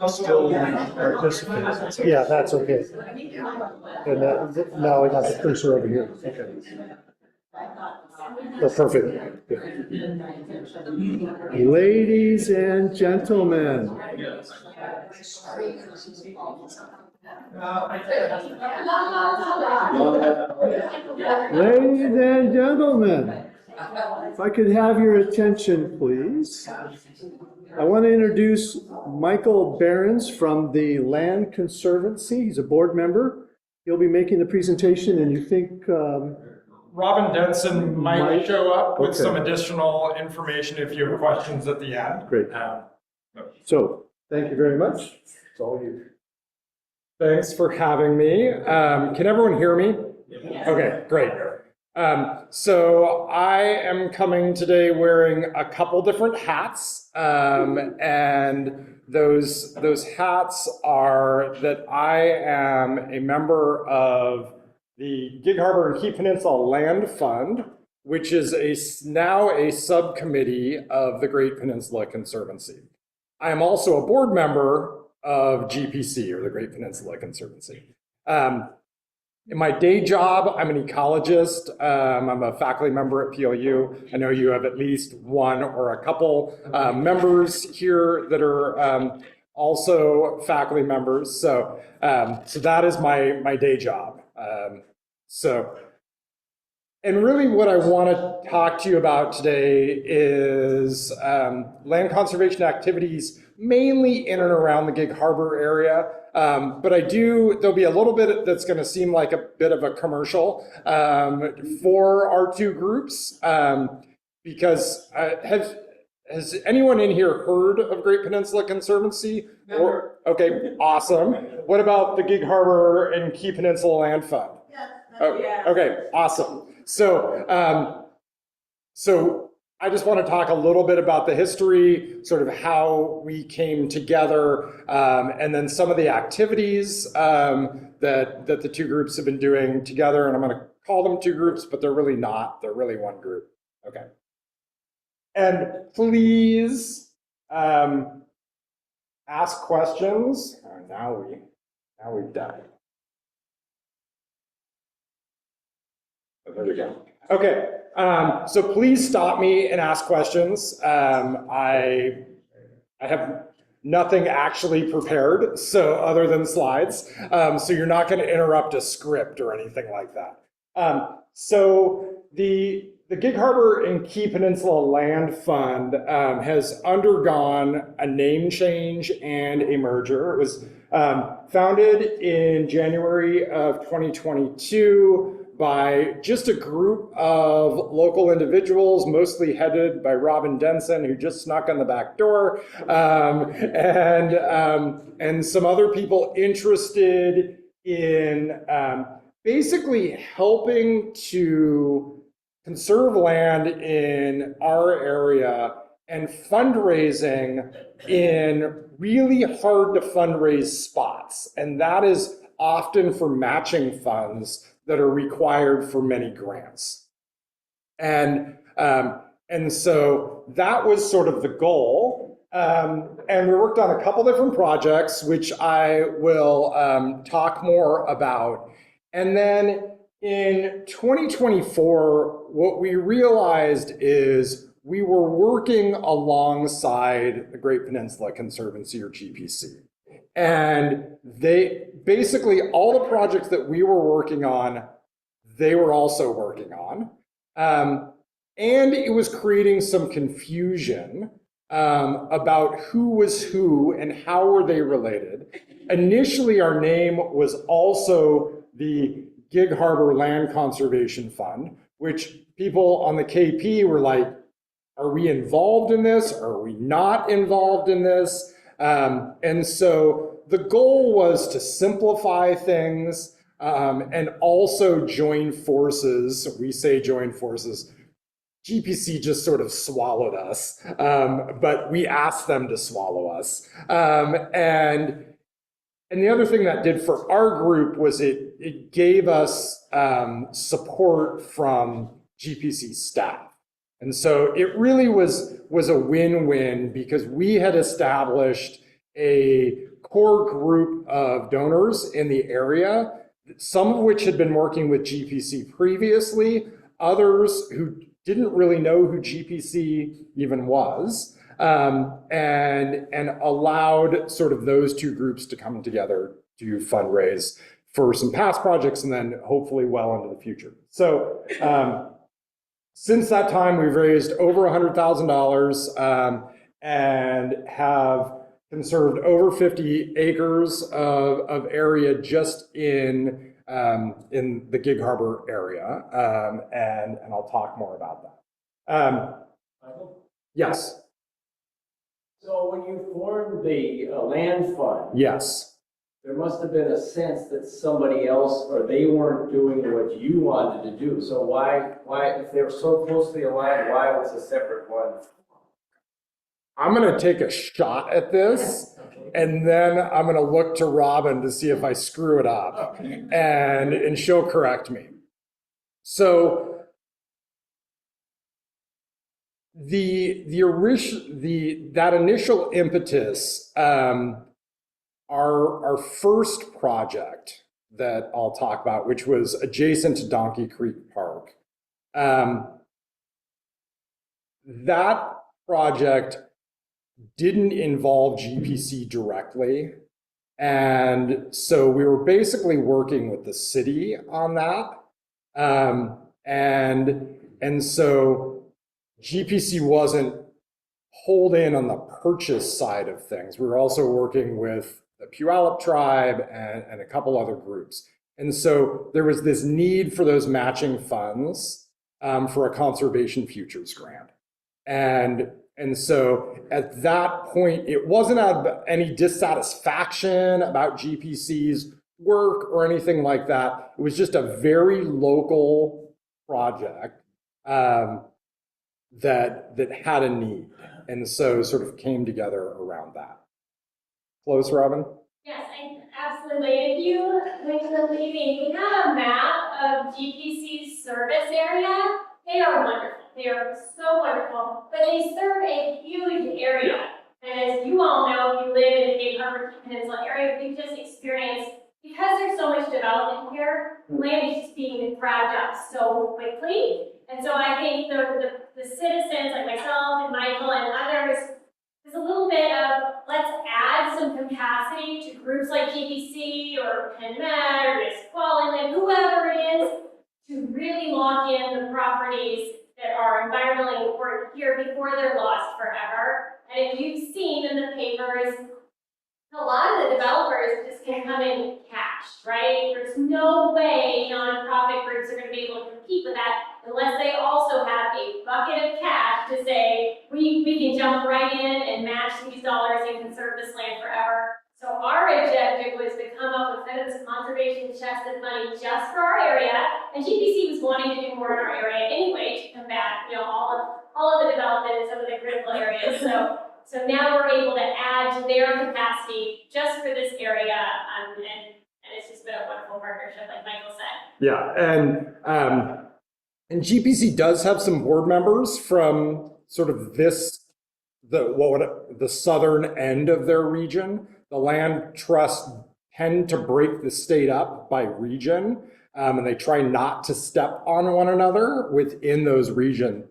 Still participants. Yeah, that's okay. And now I got the cursor over here. Okay. Oh, perfect. Good. Ladies and gentlemen. Ladies and gentlemen, if I could have your attention, please. I want to introduce Michael Behrens from the Land Conservancy. He's a board member. He'll be making the presentation, and you think... Robin Denson might show up with some additional information if you have questions at the end. Great. So, thank you very much. It's all you. Thanks for having me. Can everyone hear me? Yes. Okay, great. So I am coming today wearing a couple different hats, and those hats are that I am a member of the Gig Harbor and Key Peninsula Land Fund, which is now a subcommittee of the Great Peninsula Conservancy. I am also a board member of GPC, or the Great Peninsula Conservancy. In my day job, I'm an ecologist. I'm a faculty member at PLU. I know you have at least one or a couple members here that are also faculty members. So that is my day job. And really what I want to talk to you about today is land conservation activities, mainly in and around the Gig Harbor area. But there'll be a little bit that's going to seem like a bit of a commercial for our two groups, because has anyone in here heard of Great Peninsula Conservancy? Or, okay, awesome. What about the Gig Harbor and Key Peninsula Land Fund? Okay, awesome. So I just want to talk a little bit about the history, sort of how we came together, and then some of the activities that the two groups have been doing together. And I'm going to call them two groups, but they're really not. They're really one group. Okay. And please ask questions. Now we've done it. Oh, there we go. Okay. So please stop me and ask questions. I have nothing actually prepared, so other than slides. So you're not going to interrupt a script or anything like that. So the Gig Harbor and Key Peninsula Land Fund has undergone a name change and a merger. It was founded in January of 2022 by just a group of local individuals, mostly headed by Robin Denson, who just snuck on the back door, and some other people interested in basically helping to conserve land in our area and fundraising in really hard to fundraise spots. And that is often for matching funds that are required for many grants. And so that was sort of the goal. And we worked on a couple different projects, which I will talk more about. And then in 2024, what we realized is we were working alongside the Great Peninsula Conservancy, or GPC. And they basically, all the projects that we were working on, they were also working on. And it was creating some confusion about who was who and how were they related. Initially, our name was also the Gig Harbor Land Conservation Fund, which people on the KP were like, are we involved in this? Are we not involved in this? And so the goal was to simplify things and also join forces. We say join forces. GPC just sort of swallowed us, but we asked them to swallow us. And the other thing that did for our group was it gave us support from GPC staff. And so it really was a win-win because we had established a core group of donors in the area, some of which had been working with GPC previously, others who didn't really know who GPC even was, and allowed sort of those two groups to come together to fundraise for some past projects and then hopefully well into the future. So since that time, we've raised over $100,000 and have conserved over 50 acres of area just in the Gig Harbor area, and I'll talk more about that. Yes. So when you formed the land fund, Yes. there must have been a sense that somebody else, or they weren't doing what you wanted to do. So why, if they were so closely aligned, why was a separate one? I'm going to take a shot at this, and then I'm going to look to Robin to see if I screw it up, and she'll correct me. So that initial impetus, our first project that I'll talk about, which was adjacent to Donkey Creek Park, that project didn't involve GPC directly. And so we were basically working with the city on that. And so GPC wasn't pulled in on the purchase side of things. We were also working with the Puyallup tribe and a couple other groups. And so there was this need for those matching funds for a conservation futures grant. And so at that point, it wasn't out of any dissatisfaction about GPC's work or anything like that. It was just a very local project that had a need. And so sort of came together around that. Close, Robin? Yes, absolutely. When you're leaving, we have a map of GPC's service area. They are wonderful. They are so wonderful, but they serve a huge area. And as you all know, if you live in the Key Peninsula area, we've just experienced, because there's so much development here, land is just being grabbed up so quickly. And so I think the citizens like myself and Michael and others, there's a little bit of, let's add some capacity to groups like GPC or PenMed or Nisqually, whoever it is, to really lock in the properties that are environmentally important here before they're lost forever. And if you've seen in the papers, a lot of the developers just can come in cash, right? There's no way nonprofit groups are going to be able to compete with that unless they also have a bucket of cash to say, we can jump right in and match these dollars and conserve this land forever. So our objective was to come up with kind of this conservation chest of money just for our area, and GPC was wanting to do more in our area anyway to combat, all of the development in some of the critical areas. So now we're able to add to their capacity just for this area, and it's just been a wonderful partnership, like Michael said. Yeah, and GPC does have some board members from sort of the southern end of their region. The land trusts tend to break the state up by region, and they try not to step on one another within those regions.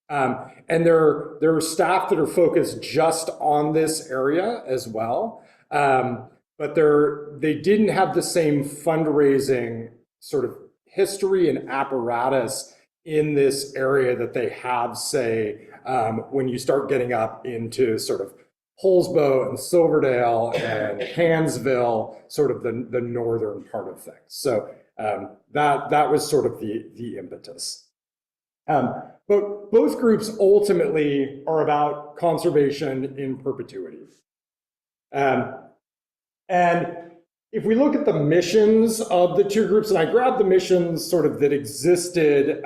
And there are staff that are focused just on this area as well, but they didn't have the same fundraising sort of history and apparatus in this area that they have, say, when you start getting up into sort of Holsbo and Silverdale and Hansville, sort of the northern part of things. So that was sort of the impetus. But both groups ultimately are about conservation in perpetuity. And if we look at the missions of the two groups, and I grabbed the missions sort of that existed,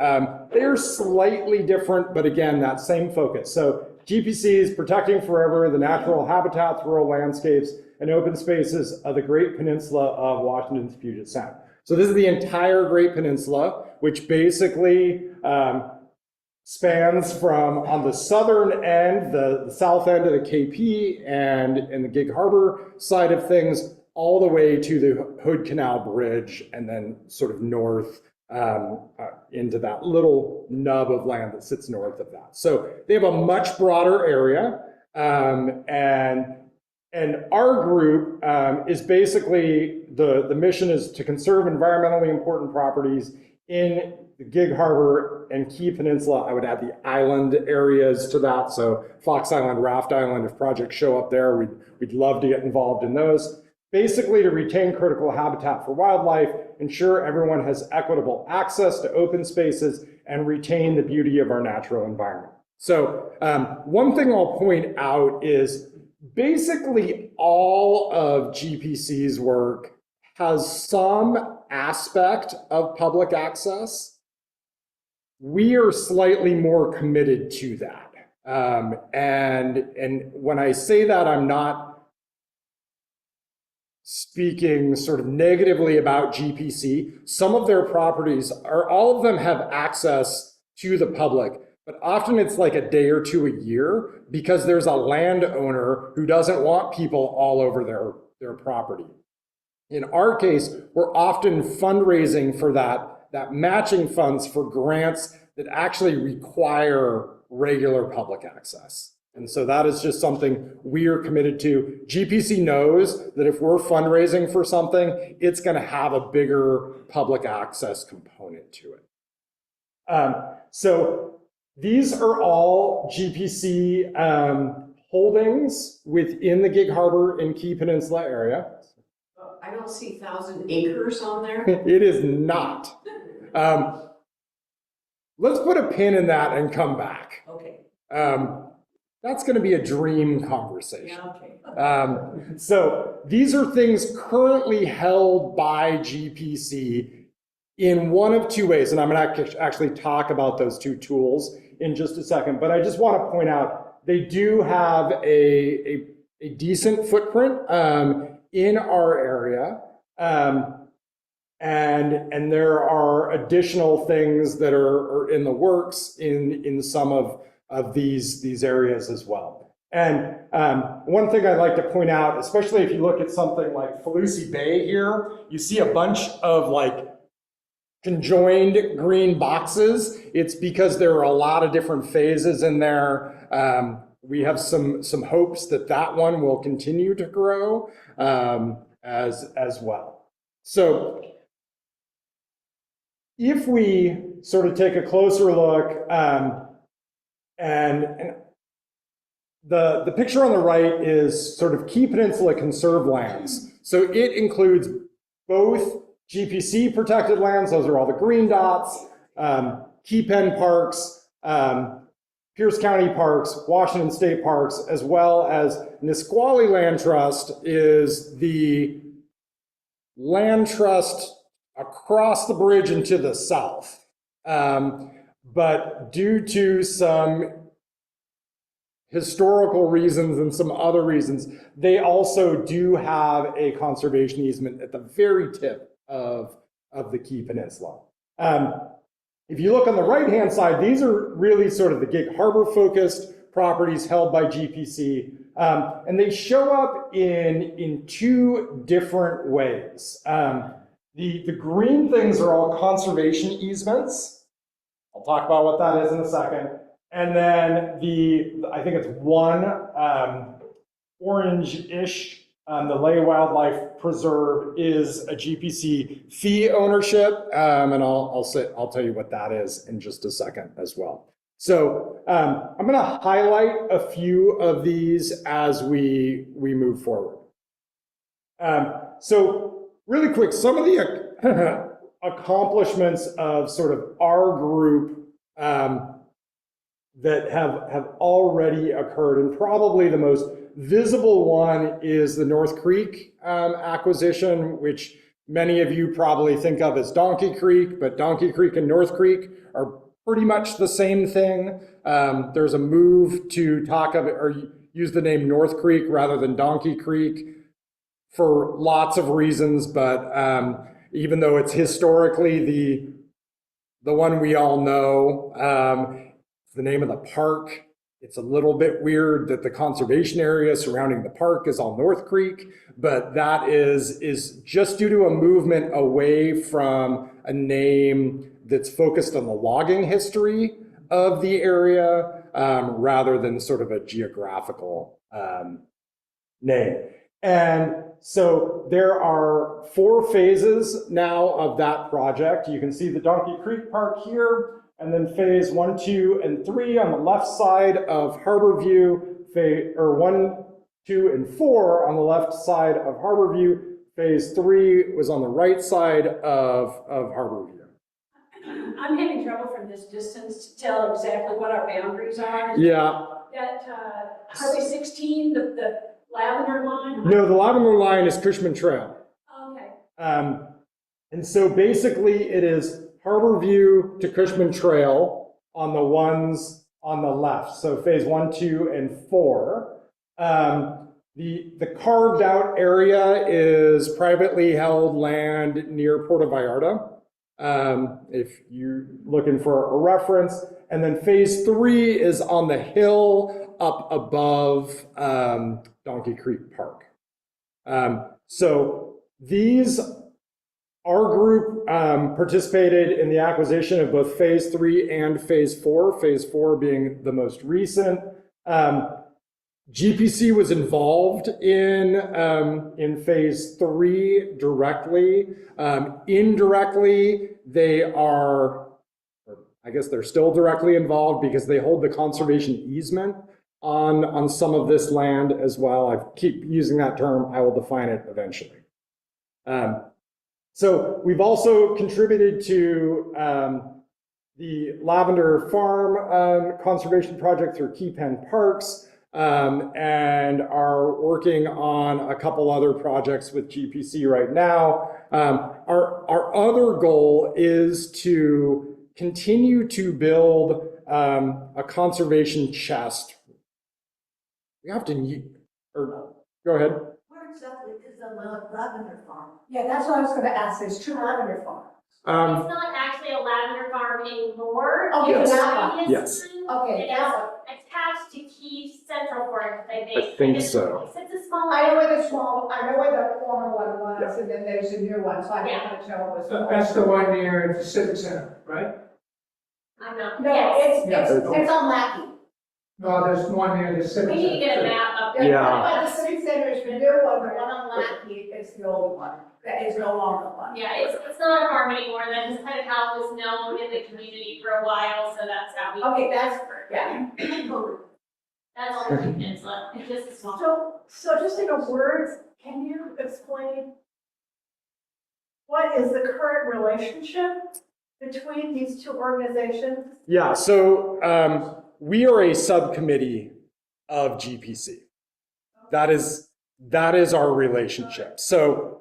they're slightly different, but again, that same focus. So GPC is protecting forever the natural habitats, rural landscapes, and open spaces of the Great Peninsula of Washington's Puget Sound. So this is the entire Great Peninsula, which basically spans from on the southern end, the south end of the KP and the Gig Harbor side of things, all the way to the Hood Canal Bridge, and then sort of north into that little nub of land that sits north of that. So they have a much broader area, and our group is basically, the mission is to conserve environmentally important properties in the Gig Harbor and Key Peninsula. I would add the island areas to that. So Fox Island, Raft Island, if projects show up there, we'd love to get involved in those. Basically to retain critical habitat for wildlife, ensure everyone has equitable access to open spaces, and retain the beauty of our natural environment. So one thing I'll point out is basically all of GPC's work has some aspect of public access. We are slightly more committed to that. And when I say that, I'm not speaking sort of negatively about GPC. Some of their properties all of them have access to the public, but often it's like a day or two a year because there's a landowner who doesn't want people all over their property. In our case, we're often fundraising for that matching funds for grants that actually require regular public access. And so that is just something we are committed to. GPC knows that if we're fundraising for something, it's going to have a bigger public access component to it. So these are all GPC holdings within the Gig Harbor and Key Peninsula area. I don't see 1,000 acres on there. It is not. Let's put a pin in that and come back. Okay. That's going to be a dream conversation. Yeah, okay. So these are things currently held by GPC in one of two ways, and I'm going to actually talk about those two tools in just a second, but I just want to point out they do have a decent footprint in our area, and there are additional things that are in the works in some of these areas as well. And one thing I'd like to point out, especially if you look at something like Falusi Bay here, you see a bunch of like conjoined green boxes. It's because there are a lot of different phases in there. We have some hopes that one will continue to grow as well. So if we sort of take a closer look, and the picture on the right is sort of Key Peninsula conserved lands. So it includes both GPC protected lands, those are all the green dots, Key Pen parks, Pierce County parks, Washington State parks, as well as Nisqually Land Trust is the land trust across the bridge and to the south. But due to some historical reasons and some other reasons, they also do have a conservation easement at the very tip of the Key Peninsula. If you look on the right-hand side, these are really sort of the Gig Harbor-focused properties held by GPC, and they show up in two different ways. The green things are all conservation easements. I'll talk about what that is in a second. And then I think it's one orange-ish, the Lay Wildlife Preserve is a GPC fee ownership, and I'll tell you what that is in just a second as well. So I'm going to highlight a few of these as we move forward. So really quick, some of the accomplishments of sort of our group that have already occurred, and probably the most visible one is the North Creek acquisition, which many of you probably think of as Donkey Creek, but Donkey Creek and North Creek are pretty much the same thing. There's a move to talk of it or use the name North Creek rather than Donkey Creek for lots of reasons, but even though it's historically the one we all know, the name of the park. It's a little bit weird that the conservation area surrounding the park is all North Creek, but that is just due to a movement away from a name that's focused on the logging history of the area rather than sort of a geographical name. And so there are 4 phases now of that project. You can see the Donkey Creek Park here, and then phase 1, 2, and 3 on the left side of Harborview, or 1, 2, and 4 on the left side of Harborview. Phase 3 was on the right side of Harborview. I'm having trouble from this distance to tell exactly what our boundaries are. Yeah. That Highway 16, the lavender line? No, the lavender line is Cushman Trail. Okay. And so basically it is Harborview to Cushman Trail on the ones on the left. So phase 1, 2, and 4. The carved out area is privately held land near Puerto Vallarta. If you're looking for a reference. And then phase 3 is on the hill up above Donkey Creek Park. So our group participated in the acquisition of both phase 3 and phase 4, phase 4 being the most recent. GPC was involved in phase 3 directly. Indirectly, they are, I guess they're still directly involved because they hold the conservation easement on some of this land as well. I keep using that term. I will define it eventually. So we've also contributed to the Lavender Farm conservation project through Key Pen Parks, and are working on a couple other projects with GPC right now. Our other goal is to continue to build a conservation chest. We often, or go ahead. Where exactly is the lavender farm? Yeah, that's what I was gonna ask. There's 2 lavender farms. It's not actually a lavender farm anymore. Okay, It was that previous Yes. one. Okay, It that is one. attached to Key Central Forest, I think. I think so. It's a small. I know where the former one was, and then there's a new one, so I can't tell it was. That's the one near the Civic Center, right? I'm not. No, Yes. it's on Lackey. No, there's one near the Civic We Center. need to get a map up. Yeah. But the civic center is the new one, the one on Lackey is the old one, that is no longer one. Yeah, it's not a farm anymore. That's just kind of how it was known in the community for a while, so that's how we. Okay, that's, yeah. That's all the Key Peninsula. It's just a small. So just in a word, can you explain what is the current relationship between these 2 organizations? Yeah, so we are a subcommittee of GPC. That is our relationship. So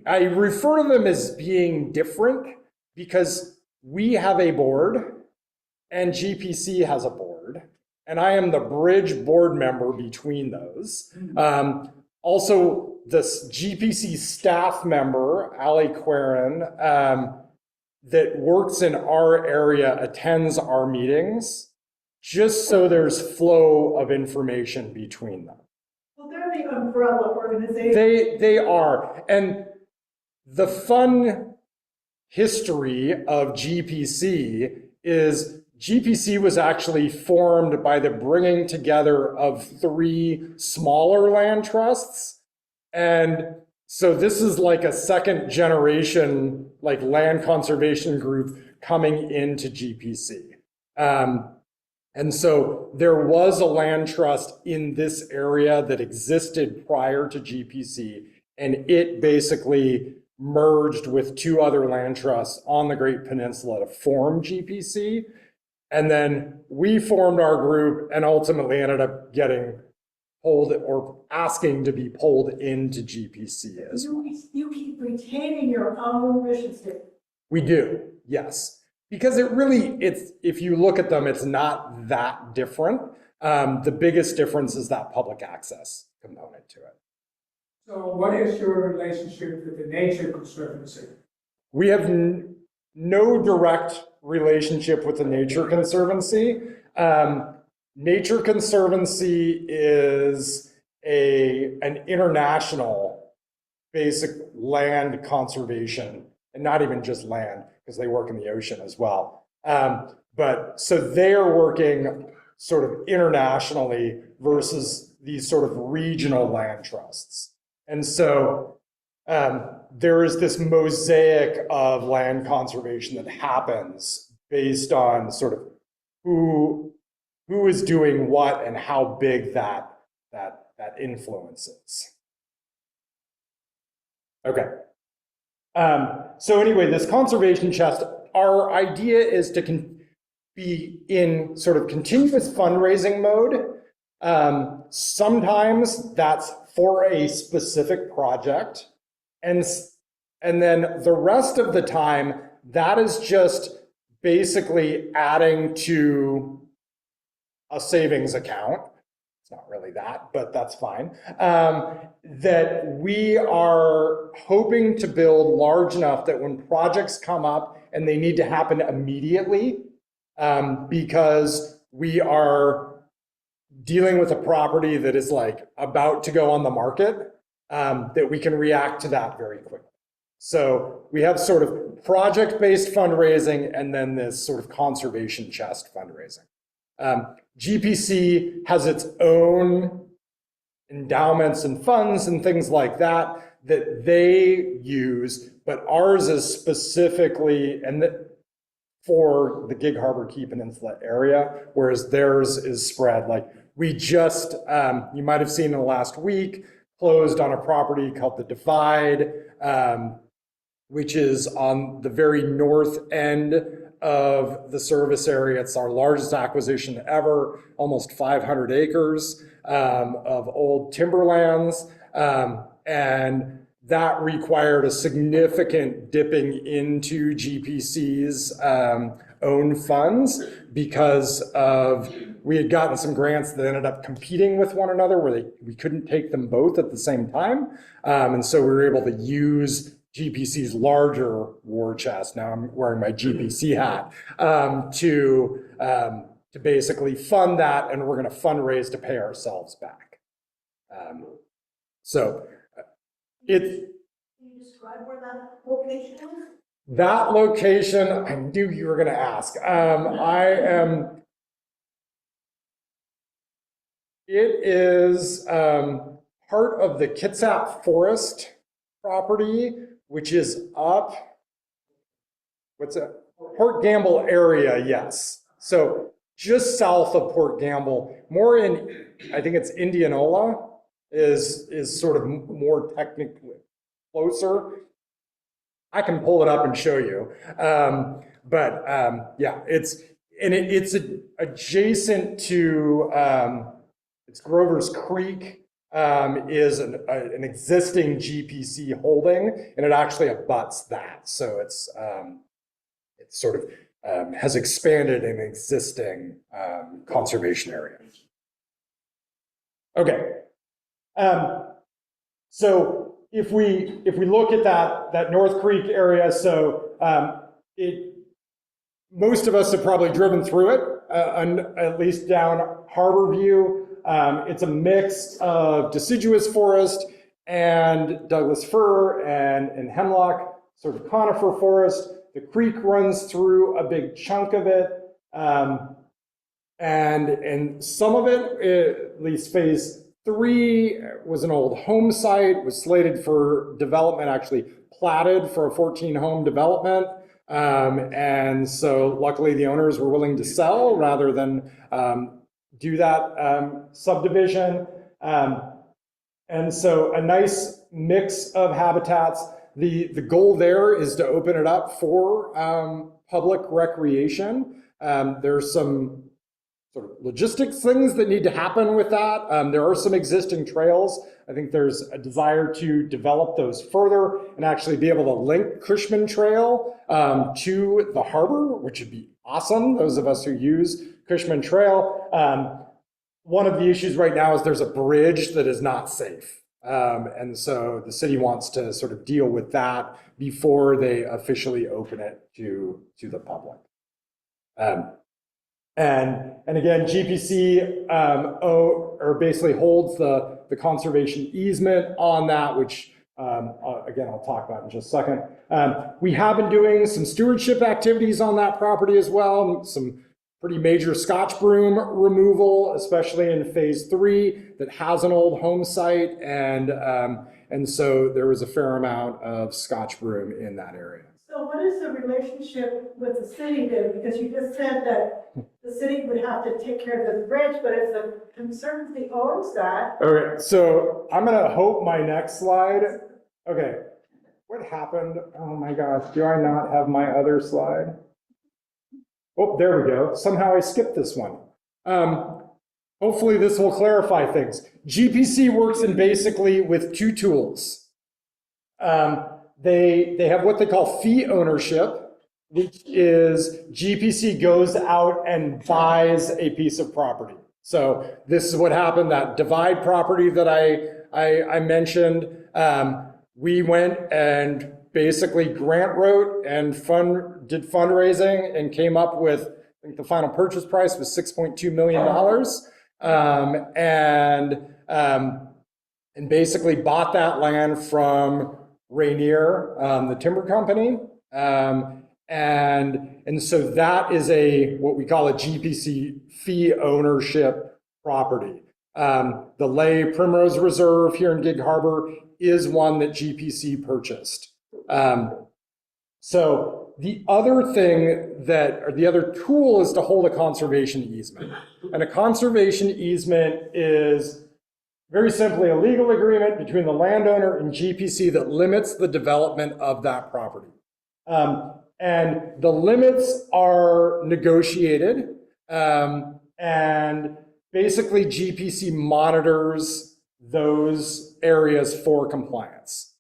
I refer to them as being different because we have a board and GPC has a board, and I am the bridge board member between those. Also, this GPC staff member, Ali Queren, that works in our area attends our meetings just so there's flow of information between them. Well, they're the umbrella organization. They are. And the fun history of GPC is GPC was actually formed by the bringing together of 3 smaller land trusts. And so this is like a second generation, like land conservation group coming into GPC. And so there was a land trust in this area that existed prior to GPC, and it basically merged with 2 other land trusts on the Great Peninsula to form GPC. And then we formed our group and ultimately ended up getting pulled or asking to be pulled into GPC as well. You keep retaining your own mission statement. We do, yes. Because if you look at them, it's not that different. The biggest difference is that public access component to it. So what is your relationship with the Nature Conservancy? We have no direct relationship with the Nature Conservancy. Nature Conservancy is an international basic land conservation, and not even just land, because they work in the ocean as well. But so they're working sort of internationally versus these sort of regional land trusts. And so there is this mosaic of land conservation that happens based on sort of who is doing what and how big that influence is. Okay. So anyway, this conservation chest, our idea is to be in sort of continuous fundraising mode. Sometimes that's for a specific project. And then the rest of the time, that is just basically adding to a savings account. It's not really that, but that's fine. That we are hoping to build large enough that when projects come up and they need to happen immediately, because we are dealing with a property that is like about to go on the market, that we can react to that very quickly. So we have sort of project-based fundraising and then this sort of conservation chest fundraising. GPC has its own endowments and funds and things like that that they use, but ours is specifically for the Gig Harbor Key Peninsula area, whereas theirs is spread. Like we just, you might have seen in the last week, closed on a property called the Divide, which is on the very north end of the service area. It's our largest acquisition ever, almost 500 acres of old timberlands. And that required a significant dipping into GPC's own funds because we had gotten some grants that ended up competing with one another where we couldn't take them both at the same time. And so we were able to use GPC's larger war chest, now I'm wearing my GPC hat, to basically fund that, and we're going to fundraise to pay ourselves back. So Can you describe where that location is? That location, I knew you were going to ask. It is part of the Kitsap Forest property, which is up, Port Gamble area, yes. So just south of Port Gamble, more in, I think it's Indianola, is sort of more technically closer. I can pull it up and show you. Yeah, it's adjacent to, it's Grover's Creek, is an existing GPC holding, and it actually abuts that. So it's sort of has expanded an existing conservation area. Okay. So if we look at that North Creek area, so most of us have probably driven through it, at least down Harbor View. It's a mix of deciduous forest and Douglas fir and hemlock, sort of conifer forest. The creek runs through a big chunk of it. And some of it, at least phase 3, was an old home site, was slated for development, actually platted for a 14-home development. And so luckily the owners were willing to sell rather than do that subdivision. And so a nice mix of habitats. The goal there is to open it up for public recreation. There's some sort of logistics things that need to happen with that. There are some existing trails. I think there's a desire to develop those further and actually be able to link Cushman Trail to the harbor, which would be awesome, those of us who use Cushman Trail. One of the issues right now is there's a bridge that is not safe. And so the city wants to sort of deal with that before they officially open it to the public. And again, GPC or basically holds the conservation easement on that, which again, I'll talk about in just a second. We have been doing some stewardship activities on that property as well, some pretty major Scotch broom removal, especially in phase 3 that has an old home site. And so there was a fair amount of Scotch broom in that area. So what is the relationship with the city then? Because you just said that the city would have to take care of the bridge, but if the Conservancy owns that. Okay, so I'm gonna hope my next slide. Okay, what happened? Oh my gosh, do I not have my other slide? Oh, there we go. Somehow I skipped this one. Hopefully this will clarify things. GPC works in basically with 2 tools. They have what they call fee ownership, which is GPC goes out and buys a piece of property. So this is what happened, that divide property that I mentioned. We went and basically grant wrote and did fundraising and came up with, I think the final purchase price was $6.2 million. And basically bought that land from Rainier, the timber company. And so that is what we call a GPC fee ownership property. The Lay Primrose Reserve here in Gig Harbor is one that GPC purchased. So the other thing the other tool is to hold a conservation easement. And a conservation easement is very simply a legal agreement between the landowner and GPC that limits the development of that property. And the limits are negotiated, and basically GPC monitors those areas for compliance.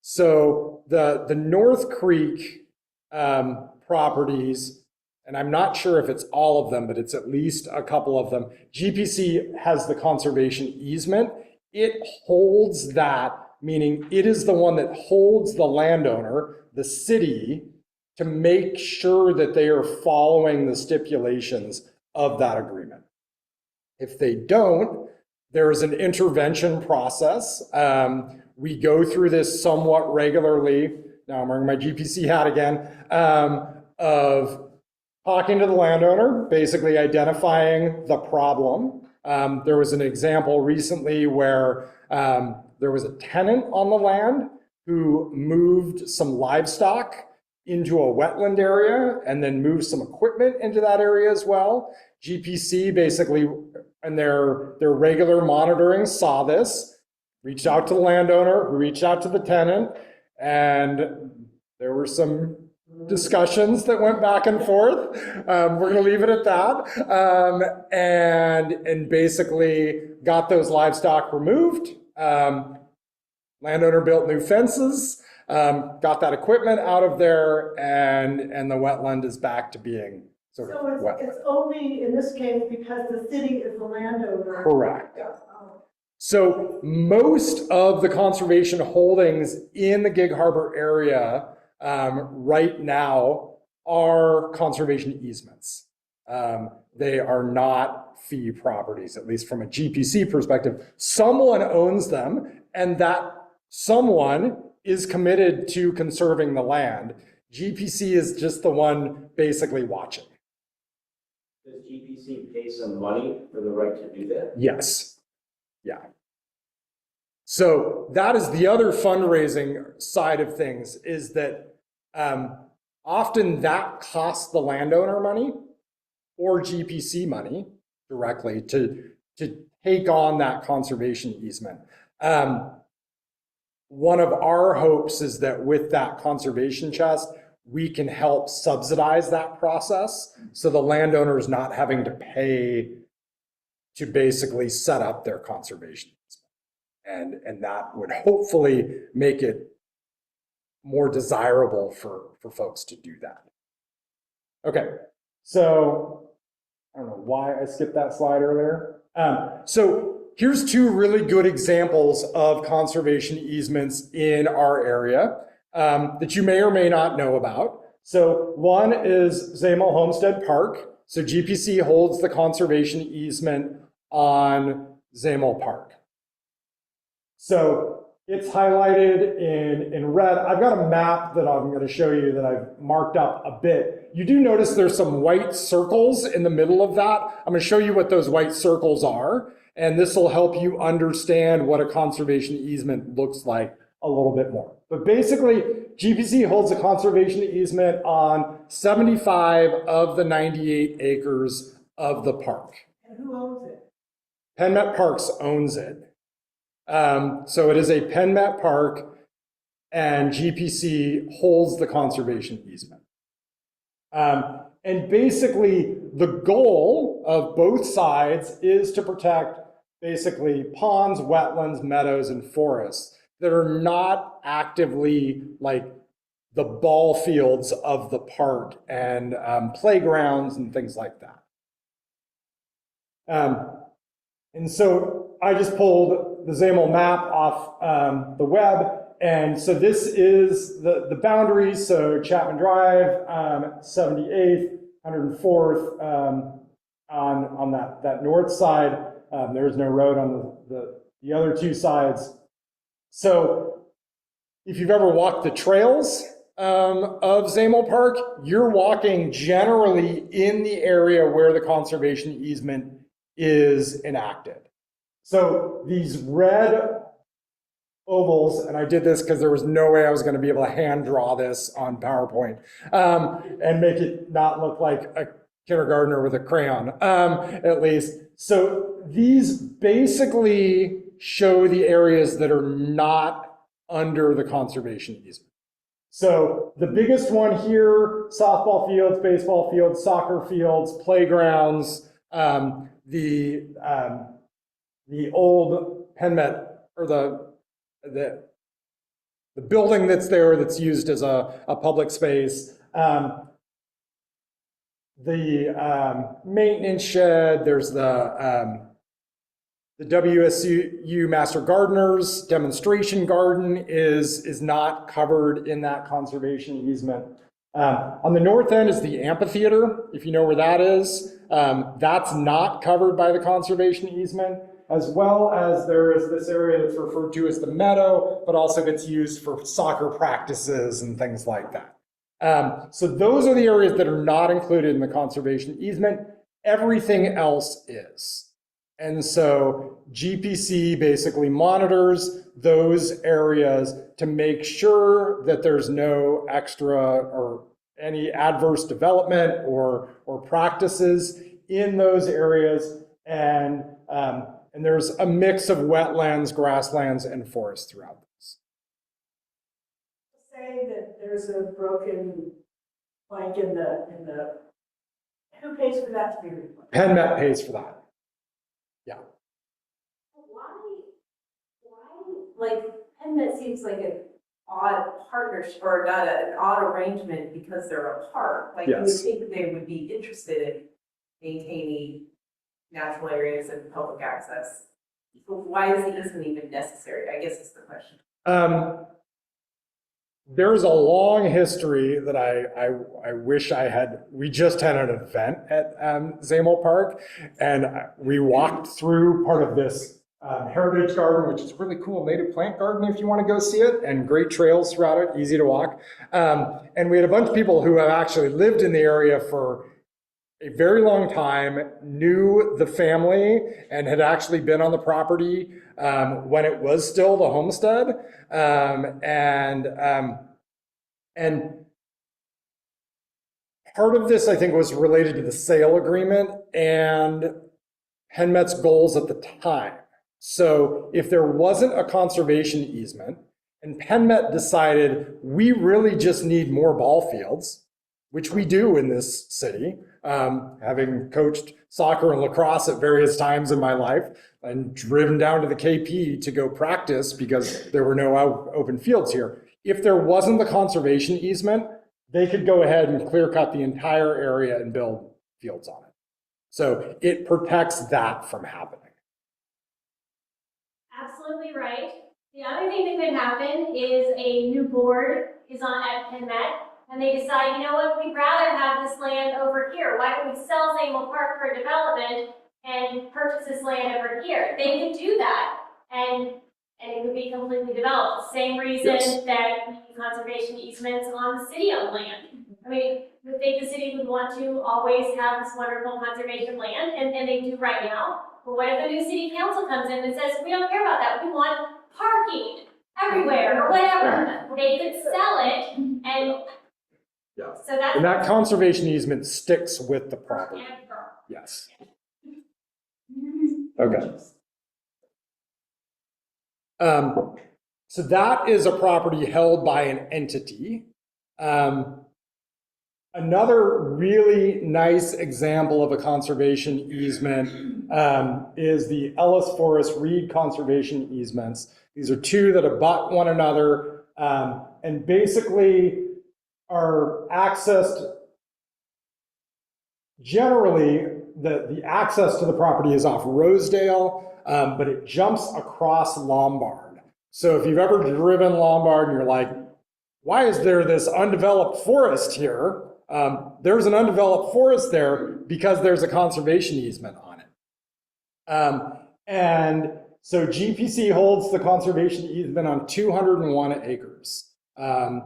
So the North Creek properties, and I'm not sure if it's all of them, but it's at least a couple of them. GPC has the conservation easement. It holds that, meaning it is the one that holds the landowner, the city, to make sure that they are following the stipulations of that agreement. If they don't, there is an intervention process. We go through this somewhat regularly. Now I'm wearing my GPC hat again, of talking to the landowner, basically identifying the problem. There was an example recently where there was a tenant on the land who moved some livestock into a wetland area and then moved some equipment into that area as well. GPC basically, and their regular monitoring, saw this, reached out to the landowner, who reached out to the tenant, and there were some discussions that went back and forth. We're going to leave it at that. And basically got those livestock removed. Landowner built new fences, got that equipment out of there, and the wetland is back to being sort of So wetland. it's only in this case because the city is the landowner. Correct. So most of the conservation holdings in the Gig Harbor area right now are conservation easements. They are not fee properties, at least from a GPC perspective. Someone owns them, and that someone is committed to conserving the land. GPC is just the one basically watching. Does GPC pay some money for the right to do that? Yes. Yeah. So that is the other fundraising side of things, is that often that costs the landowner money or GPC money directly to take on that conservation easement. One of our hopes is that with that conservation chest, we can help subsidize that process so the landowner is not having to pay to basically set up their conservation easement. And that would hopefully make it more desirable for folks to do that. Okay, so I don't know why I skipped that slide earlier. So here's 2 really good examples of conservation easements in our area that you may or may not know about. So one is Zamal Homestead Park. So GPC holds the conservation easement on Zamel Park. So it's highlighted in red. I've got a map that I'm going to show you that I've marked up a bit. You do notice there's some white circles in the middle of that. I'm going to show you what those white circles are, and this will help you understand what a conservation easement looks like a little bit more. But basically, GPC holds a conservation easement on 75 of the 98 acres of the park. And who owns it? PennMet Parks owns it. So it is a PennMet Park, and GPC holds the conservation easement. And basically, the goal of both sides is to protect basically ponds, wetlands, meadows, and forests that are not actively like the ball fields of the park and playgrounds and things like that. And so I just pulled the Zamel map off the web. And so this is the boundaries. So Chapman Drive, 78th, 104th on that north side. There's no road on the other two sides. So if you've ever walked the trails of Zamel Park, you're walking generally in the area where the conservation easement is enacted. So these red ovals, and I did this because there was no way I was going to be able to hand draw this on PowerPoint and make it not look like a kindergartner with a crayon, at least. So these basically show the areas that are not under the conservation easement. So the biggest one here, softball fields, baseball fields, soccer fields, playgrounds, the old PennMet, or the building that's there that's used as a public space, the maintenance shed, there's the WSU Master Gardeners demonstration garden is not covered in that conservation easement. On the north end is the amphitheater, if you know where that is. That's not covered by the conservation easement, as well as there is this area that's referred to as the meadow, but also gets used for soccer practices and things like that. So those are the areas that are not included in the conservation easement. Everything else is. And so GPC basically monitors those areas to make sure that there's no extra or any adverse development or practices in those areas. And there's a mix of wetlands, grasslands, and forests throughout this. Say that there's a broken plank in the, who pays for that to be replaced? PennMet pays for that. Yeah. Like, PennMet seems like an odd partnership, or not an odd arrangement because they're a park. Like, you would Yes. think that they would be interested in maintaining natural areas and public access. But why is the easement even necessary? I guess is the question. There's a long history that I wish I had. We just had an event at Zamel Park, and we walked through part of this heritage garden, which is a really cool native plant garden if you want to go see it, and great trails throughout it, easy to walk. And we had a bunch of people who have actually lived in the area for a very long time, knew the family, and had actually been on the property when it was still the homestead. And part of this, I think, was related to the sale agreement and PennMet's goals at the time. So if there wasn't a conservation easement and PennMet decided we really just need more ball fields, which we do in this city, having coached soccer and lacrosse at various times in my life and driven down to the KP to go practice because there were no open fields here. If there wasn't the conservation easement, they could go ahead and clear cut the entire area and build fields on it. So it protects that from happening. Absolutely right. The other thing that could happen is a new board is on at PennMet. and they decide, you know what, we'd rather have this land over here. Why don't we sell Zamal Park for development and purchase this land over here? They could do that, and it would be completely developed. Same reason Yes. that we do conservation easements on city-owned land. I mean, you would think the city would want to always have this wonderful conservation land, and they do right now. But what if a new city council comes in and says, we don't care about that, we want parking everywhere, or whatever? They could sell it, and Yeah. so that's. And that conservation easement sticks with the property. Yes. Okay. So that is a property held by an entity. Another really nice example of a conservation easement is the Ellis Forest Reed conservation easements. These are two that abut one another and basically are accessed. Generally, the access to the property is off Rosedale, but it jumps across Lombard. So if you've ever driven Lombard and you're like, why is there this undeveloped forest here? There's an undeveloped forest there because there's a conservation easement on it. And so GPC holds the conservation easement on 201 acres. The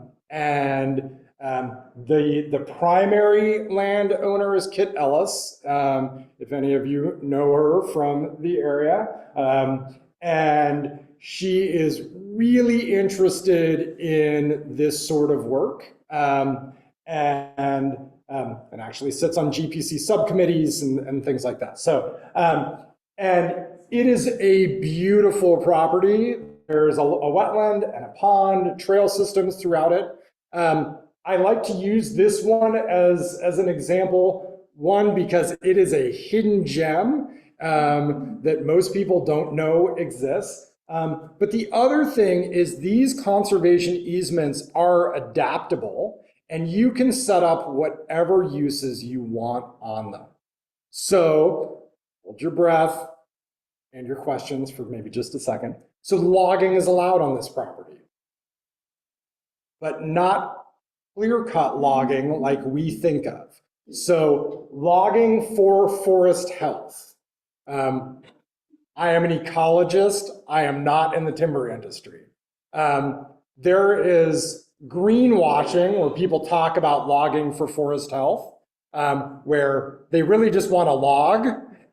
primary landowner is Kit Ellis, if any of you know her from the area. And she is really interested in this sort of work. And actually sits on GPC subcommittees and things like that. So, and it is a beautiful property. There's a wetland and a pond, trail systems throughout it. I like to use this one as an example, one, because it is a hidden gem that most people don't know exists. But the other thing is these conservation easements are adaptable, and you can set up whatever uses you want on them. So hold your breath and your questions for maybe just a second. So logging is allowed on this property, but not clear-cut logging like we think of. So logging for forest health. I am an ecologist. I am not in the timber industry. There is greenwashing where people talk about logging for forest health, where they really just want to log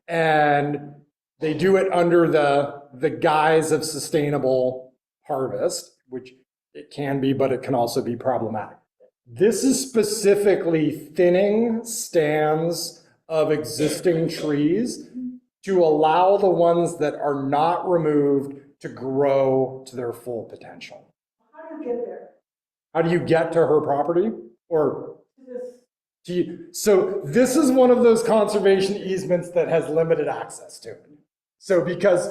and they do it under the guise of sustainable harvest, which it can be, but it can also be problematic. This is specifically thinning stands of existing trees to allow the ones that are not removed to grow to their full potential. How do you get there? How do you get to her property? Or do you, so this is one of those conservation easements that has limited access to it. So because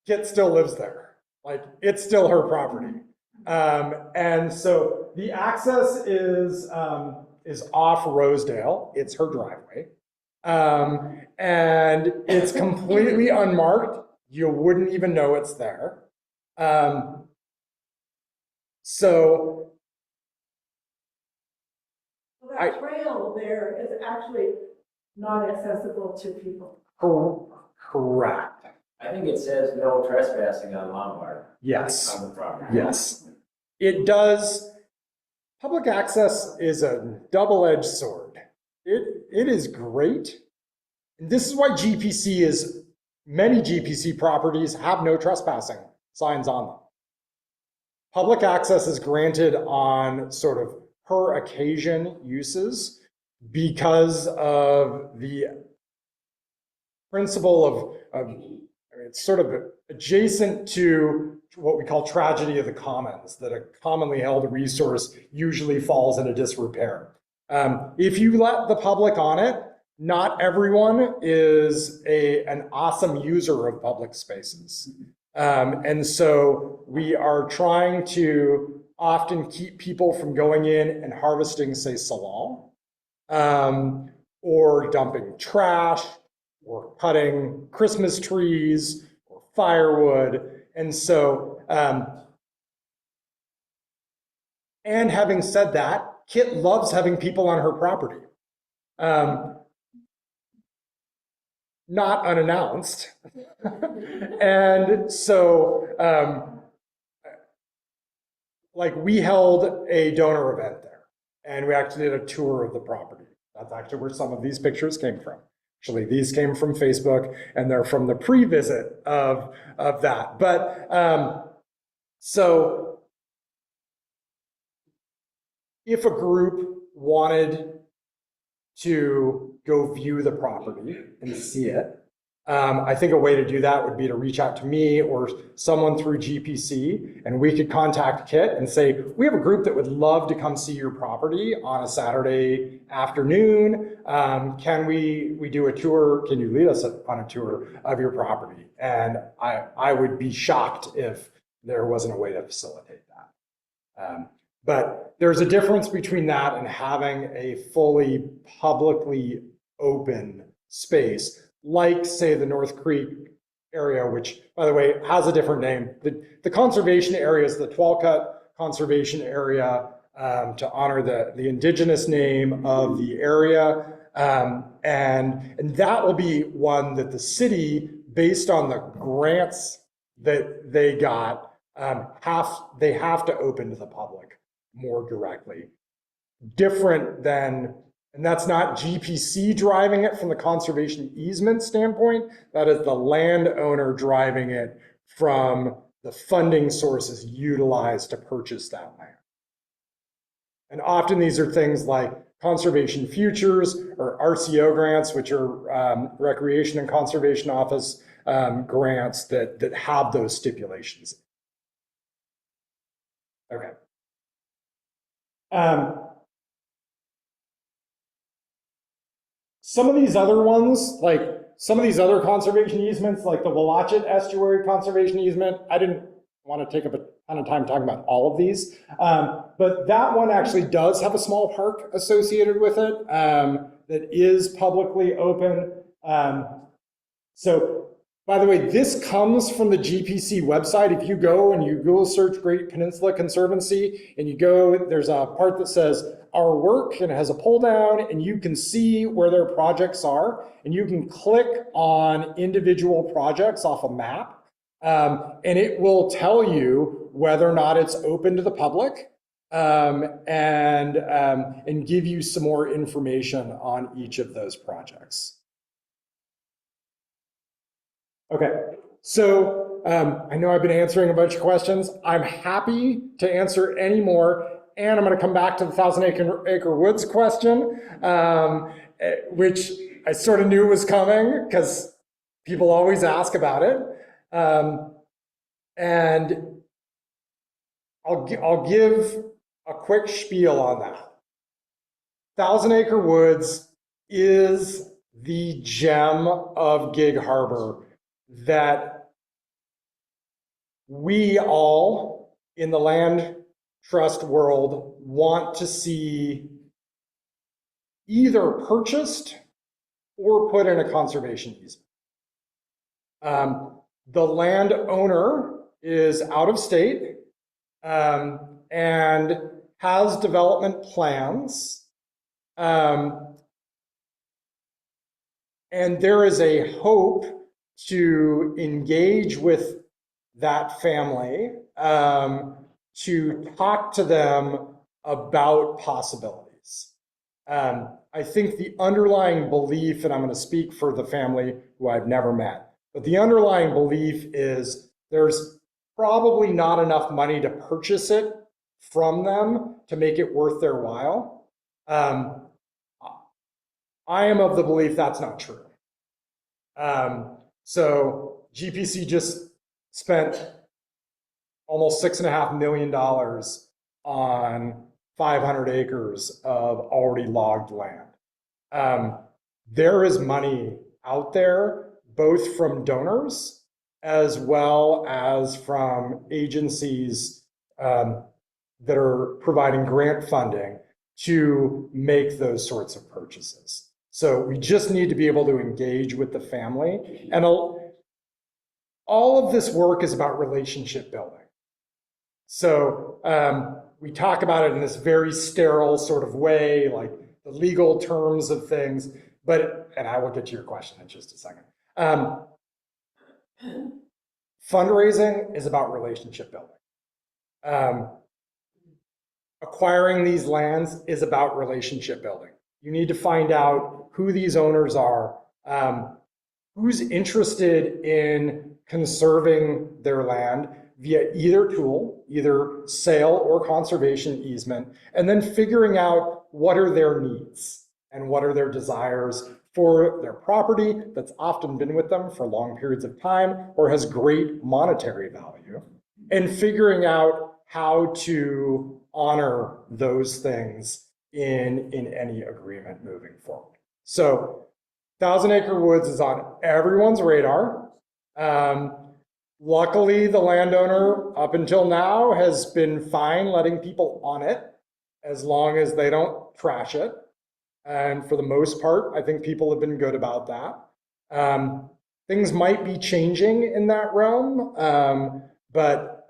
Kit still lives there, like it's still her property. And so the access is off Rosedale. It's her driveway. And it's completely unmarked. You wouldn't even know it's there. So that trail there is actually not accessible to people. correct. I think it says no trespassing on Lombard. Yes. On the property. Yes. It does. Public access is a double-edged sword. It is great. And this is why many GPC properties have no trespassing signs on them. Public access is granted on sort of per occasion uses because of the principle of it's sort of adjacent to what we call tragedy of the commons, that a commonly held resource usually falls into disrepair. If you let the public on it, not everyone is an awesome user of public spaces. And so we are trying to often keep people from going in and harvesting, say, salon, or dumping trash, or cutting Christmas trees, or firewood. And so, and having said that, Kit loves having people on her property. Not unannounced. And so, like we held a donor event there and we actually did a tour of the property. That's actually where some of these pictures came from. Actually, these came from Facebook and they're from the pre-visit of that. But so if a group wanted to go view the property and see it, I think a way to do that would be to reach out to me or someone through GPC, and we could contact Kit and say, we have a group that would love to come see your property on a Saturday afternoon. Can we do a tour? Can you lead us on a tour of your property? And I would be shocked if there wasn't a way to facilitate that. But there's a difference between that and having a fully publicly open space, like say the North Creek area, which by the way has a different name. The conservation area is the Twalcut Conservation Area, to honor the indigenous name of the area. And that will be one that the city, based on the grants that they got, they have to open to the public more directly. Different than, and that's not GPC driving it from the conservation easement standpoint, that is the landowner driving it from the funding sources utilized to purchase that land. And often these are things like conservation futures or RCO grants, which are Recreation and Conservation Office grants that have those stipulations. Okay. Some of these other ones, like some of these other conservation easements, like the Willachet Estuary Conservation Easement, I didn't want to take up a ton of time talking about all of these, but that one actually does have a small park associated with it that is publicly open. So, by the way, this comes from the GPC website. If you go and you Google search Great Peninsula Conservancy and you go, there's a part that says our work and it has a pull down and you can see where their projects are and you can click on individual projects off a map and it will tell you whether or not it's open to the public and give you some more information on each of those projects. Okay, so I know I've been answering a bunch of questions. I'm happy to answer any more, and I'm going to come back to the 1,000-acre woods question, which I sort of knew was coming because people always ask about it, and I'll give a quick spiel on that. 1,000-acre woods is the gem of Gig Harbor that we all in the land trust world want to see either purchased or put in a conservation easement. The landowner is out of state and has development plans, and there is a hope to engage with that family, to talk to them about possibilities. I think the underlying belief, and I'm going to speak for the family who I've never met, but the underlying belief is there's probably not enough money to purchase it from them to make it worth their while. I am of the belief that's not true. So GPC just spent almost $6.5 million on 500 acres of already logged land. There is money out there, both from donors as well as from agencies that are providing grant funding to make those sorts of purchases. So we just need to be able to engage with the family. And all of this work is about relationship building. So we talk about it in this very sterile sort of way, like the legal terms of things, and I will get to your question in just a second. Fundraising is about relationship building. Acquiring these lands is about relationship building. You need to find out who these owners are, who's interested in conserving their land via either tool, either sale or conservation easement, and then figuring out what are their needs and what are their desires for their property that's often been with them for long periods of time or has great monetary value, and figuring out how to honor those things in any agreement moving forward. So 1,000 Acre Woods is on everyone's radar. Luckily, the landowner up until now has been fine letting people on it as long as they don't trash it. And for the most part, I think people have been good about that. Things might be changing in that realm, but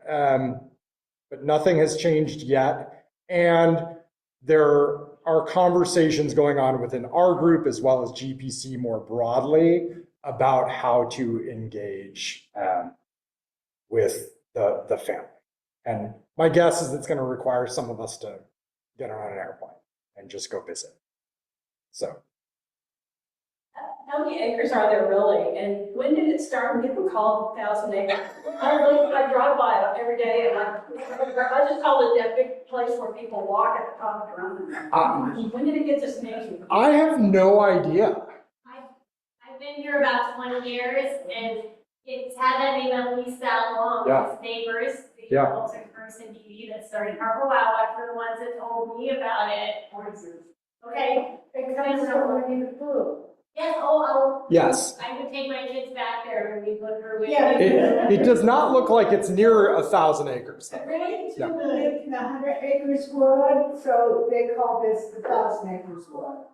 nothing has changed yet. And there are conversations going on within our group as well as GPC more broadly about how to engage with the family. And my guess is it's going to require some of us to get on an airplane and just go visit. So. How many acres are there really? And when did it start when people called 1,000 acres? I drive by it every day and I just call it that big place where people walk at the top of the road. When did it get this name? I have no idea. I've been here about 20 years and it's had that name at least that long. Yeah. Its neighbors, the Yeah. Bolton First and TV that started Harper Wildlife were the ones that told me about it. Okay. Yes, Yes. I would take my kids back there and we'd look for Yeah. It does not look like it's near 1,000 acres. Really? Yeah. People lived in 100 acres wood, so they call this the 1,000 acres wood.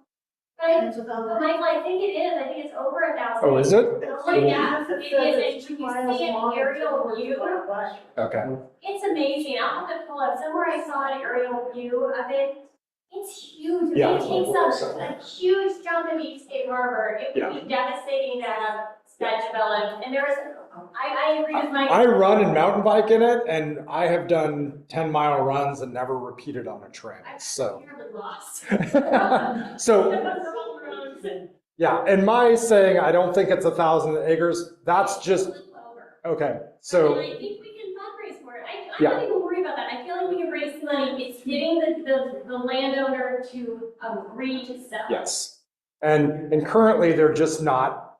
But Michael, I think it is. I think it's over 1,000. Oh, is it? Oh, yeah, it is. And when you see an aerial view, Okay. it's amazing. I'll have to pull up somewhere I saw an aerial view of it. It's huge. Yeah. It takes a huge chunk of East State Harbor. It would be devastating to have that developed. And I agree with Mike. I run and mountain bike in it, and I have done 10-mile runs and never repeated on a trail. So. I'm nearly lost. So. Yeah, and my saying I don't think it's 1,000 acres. That's just okay. So. I think we can fundraise for it. I'm Yeah. not even worried about that. I feel like we can raise money. It's getting the landowner to agree to sell. Yes, and currently they're just not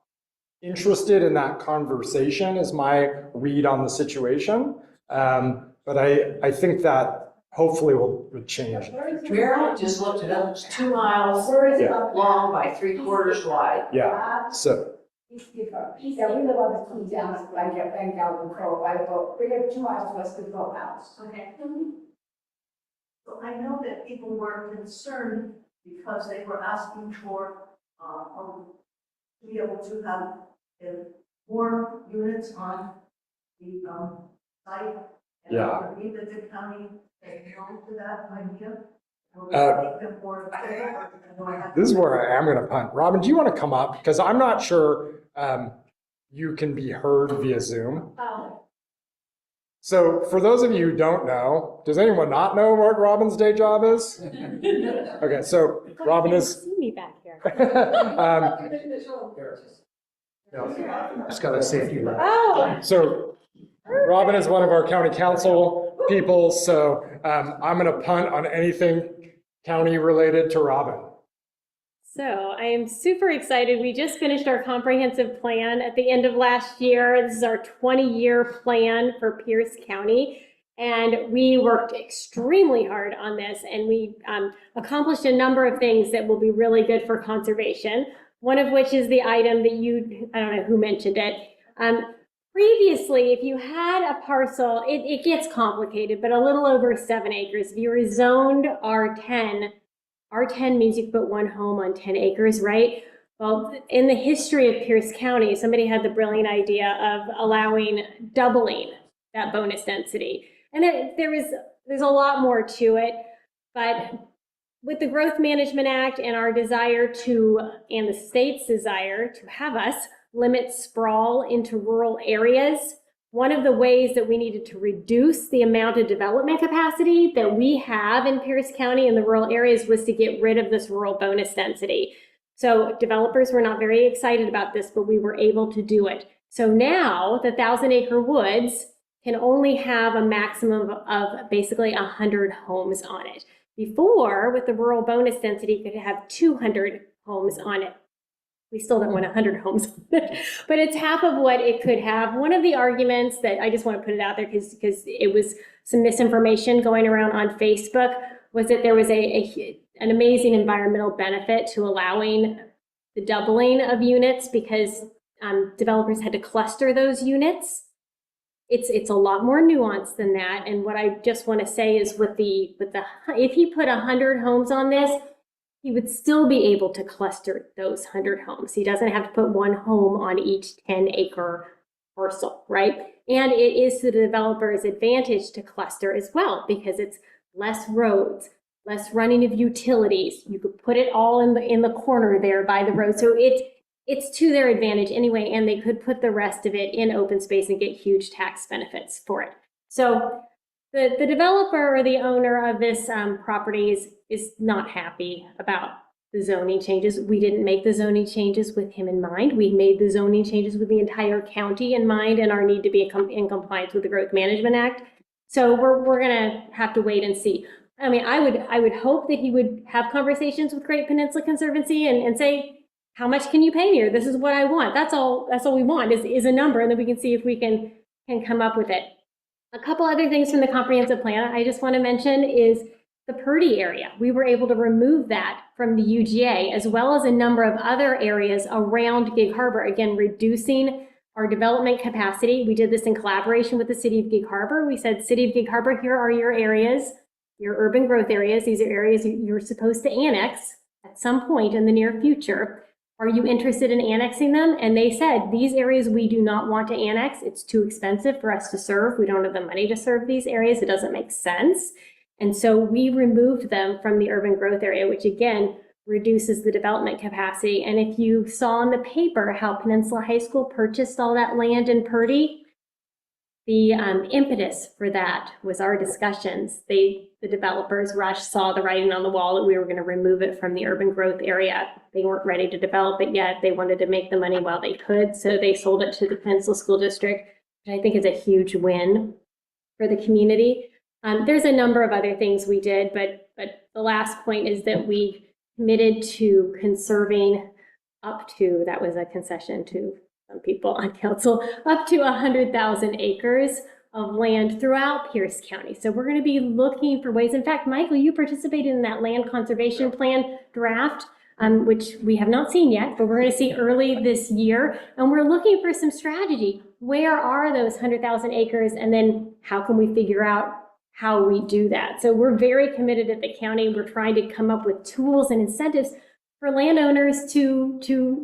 interested in that conversation. Is my read on the situation. But I think that hopefully will change. Maryland just looked it up, it's 2 miles Yeah. long by 3/4 wide. Yeah. So. Yeah, we live on the key down, like at Bank Alvin Cove, by the boat. We live 2 miles west of the boathouse. Okay. So I know that people were concerned because they were asking for, to be able to have more units on the, site. And Yeah. I believe that the county said no to that idea. This is where I am going to punt. Robin, do you want to come up? Because I'm not sure you can be heard via Zoom. Oh. So for those of you who don't know, does anyone not know what Robin's day job is? Okay, so Robin is. See me back here. Just got a safety net. Oh. So Robin is one of our county council people, so I'm going to punt on anything county related to Robin. So I am super excited. We just finished our comprehensive plan at the end of last year. This is our 20-year plan for Pierce County. And we worked extremely hard on this, and we accomplished a number of things that will be really good for conservation. One of which is the item that I don't know who mentioned it. Previously, if you had a parcel, it gets complicated, but a little over 7 acres. If you were zoned R10 means you can put one home on 10 acres, right? Well, in the history of Pierce County, somebody had the brilliant idea of doubling that bonus density. And there's a lot more to it, but with the Growth Management Act and our desire and the state's desire to have us limit sprawl into rural areas, one of the ways that we needed to reduce the amount of development capacity that we have in Pierce County in the rural areas was to get rid of this rural bonus density. So developers were not very excited about this, but we were able to do it. So now the 1,000-acre woods can only have a maximum of basically 100 homes on it. Before, with the rural bonus density, you could have 200 homes on it. We still don't want 100 homes, but it's half of what it could have. One of the arguments that I just want to put it out there because it was some misinformation going around on Facebook was that there was an amazing environmental benefit to allowing the doubling of units because developers had to cluster those units. It's a lot more nuanced than that. And what I just want to say is if he put 100 homes on this, he would still be able to cluster those 100 homes. He doesn't have to put one home on each 10-acre parcel, right? And it is to the developer's advantage to cluster as well because it's less roads, less running of utilities. You could put it all in the corner there by the road. So it's to their advantage anyway, and they could put the rest of it in open space and get huge tax benefits for it. So the developer or the owner of this property is not happy about the zoning changes. We didn't make the zoning changes with him in mind. We made the zoning changes with the entire county in mind and our need to be in compliance with the Growth Management Act. So we're gonna have to wait and see. I mean, I would hope that he would have conversations with Great Peninsula Conservancy and say, how much can you pay me? Or this is what I want. That's all we want is a number, and then we can see if we can come up with it. A couple other things from the comprehensive plan I just want to mention is the Purdy area. We were able to remove that from the UGA, as well as a number of other areas around Gig Harbor, again, reducing our development capacity. We did this in collaboration with the City of Gig Harbor. We said, City of Gig Harbor, here are your areas, your urban growth areas. These are areas you're supposed to annex at some point in the near future. Are you interested in annexing them? And they said, these areas we do not want to annex. It's too expensive for us to serve. We don't have the money to serve these areas. It doesn't make sense. And so we removed them from the urban growth area, which again, reduces the development capacity. And if you saw in the paper how Peninsula High School purchased all that land in Purdy, the impetus for that was our discussions. The developers saw the writing on the wall that we were going to remove it from the urban growth area. They weren't ready to develop it yet. They wanted to make the money while they could. So they sold it to the Peninsula School District, which I think is a huge win for the community. There's a number of other things we did, but the last point is that we committed to conserving that was a concession to some people on council, up to 100,000 acres of land throughout Pierce County. So we're going to be looking for ways. In fact, Michael, you participated in that land conservation plan draft, which we have not seen yet, but we're going to see early this year. And we're looking for some strategy. Where are those 100,000 acres? And then how can we figure out how we do that? So we're very committed at the county. We're trying to come up with tools and incentives for landowners to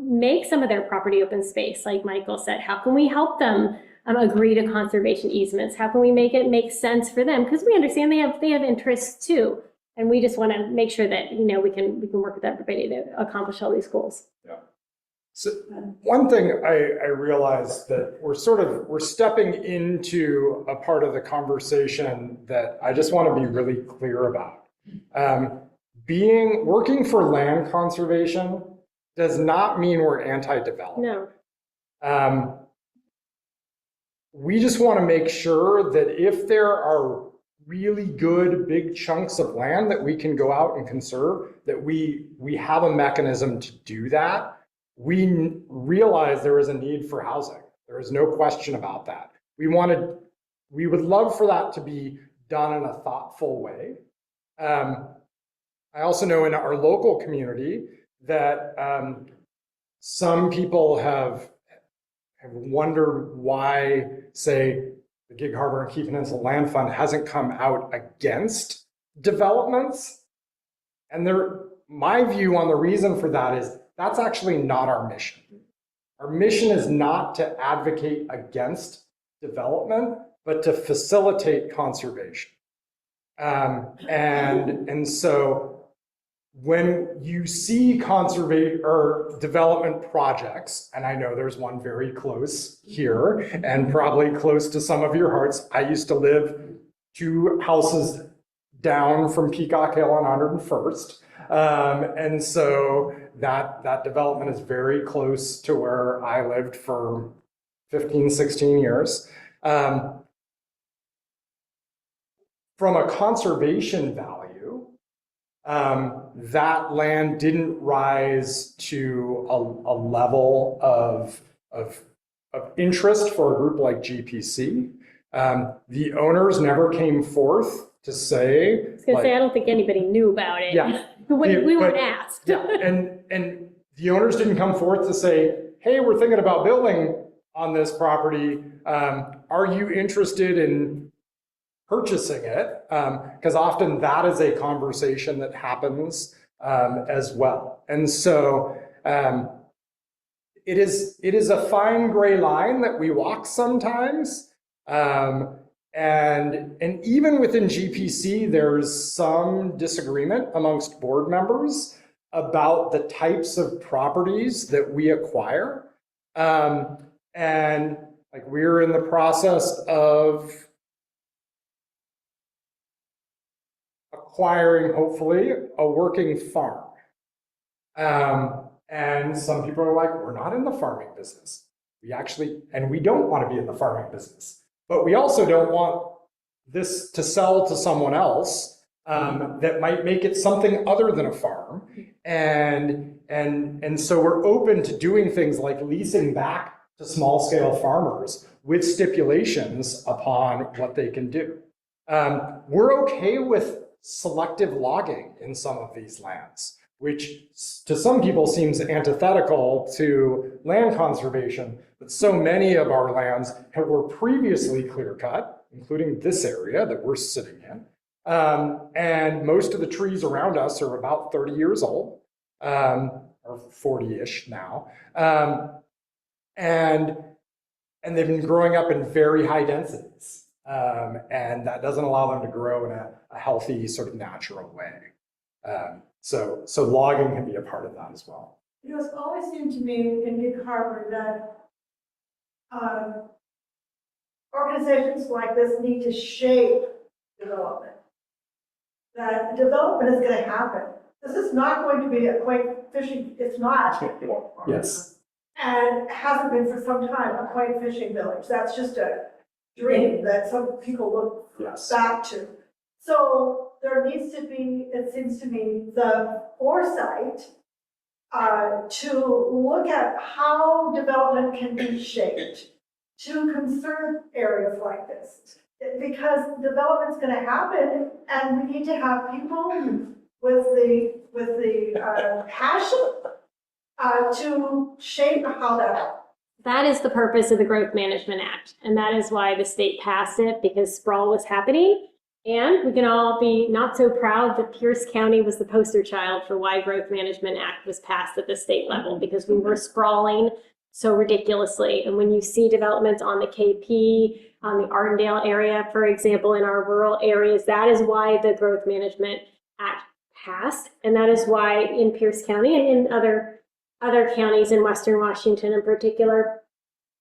make some of their property open space. Like Michael said, how can we help them agree to conservation easements? How can we make it make sense for them? Because we understand they have interests too. And we just want to make sure that, we can work with everybody to accomplish all these goals. Yeah. So one thing I realized that we're stepping into a part of the conversation that I just want to be really clear about. Working for land conservation does not mean we're anti-development. No. We just want to make sure that if there are really good big chunks of land that we can go out and conserve, that we have a mechanism to do that. We realize there is a need for housing. There is no question about that. We would love for that to be done in a thoughtful way. I also know in our local community that some people have wondered why, say, the Gig Harbor and Key Peninsula Land Fund hasn't come out against developments. And my view on the reason for that is that's actually not our mission. Our mission is not to advocate against development. but to facilitate conservation. And so when you see conservation or development projects, and I know there's one very close here and probably close to some of your hearts. I used to live 2 houses down from Peacock Hill on 101st. And so that development is very close to where I lived for 15, 16 years. From a conservation value, that land didn't rise to a level of interest for a group like GPC. The owners never came forth to say. I was gonna say, I don't think anybody knew about it. Yeah. We weren't asked. Yeah, and the owners didn't come forth to say, hey, we're thinking about building on this property. Are you interested in purchasing it? Because often that is a conversation that happens as well. And so it is a fine gray line that we walk sometimes. And even within GPC, there's some disagreement amongst board members about the types of properties that we acquire. And like we're in the process of acquiring, hopefully, a working farm. And some people are like, we're not in the farming business. And we don't want to be in the farming business. But we also don't want this to sell to someone else that might make it something other than a farm. And so we're open to doing things like leasing back to small scale farmers with stipulations upon what they can do. We're okay with selective logging in some of these lands, which to some people seems antithetical to land conservation, but so many of our lands were previously clear cut, including this area that we're sitting in. And most of the trees around us are about 30 years old, or 40-ish now. And they've been growing up in very high densities. And that doesn't allow them to grow in a healthy, sort of natural way. So logging can be a part of that as well. You know, it's always seemed to me in Gig Harbor that organizations like this need to shape development. That development is going to happen. This is not going to be a quaint fishing, it's not. Yes. And hasn't been for some time, a quaint fishing village. That's just a dream that some people look back to. So there needs to be, it seems to me, the foresight to look at how development can be shaped to conserve areas like this. Because development's going to happen, and we need to have people with the passion to shape how that happens. That is the purpose of the Growth Management Act, and that is why the state passed it, because sprawl was happening. And we can all be not so proud that Pierce County was the poster child for why Growth Management Act was passed at the state level, because we were sprawling so ridiculously. And when you see developments on the KP, on the Ardendale area, for example, in our rural areas, that is why the Growth Management Act passed. And that is why in Pierce County and in other counties in Western Washington in particular,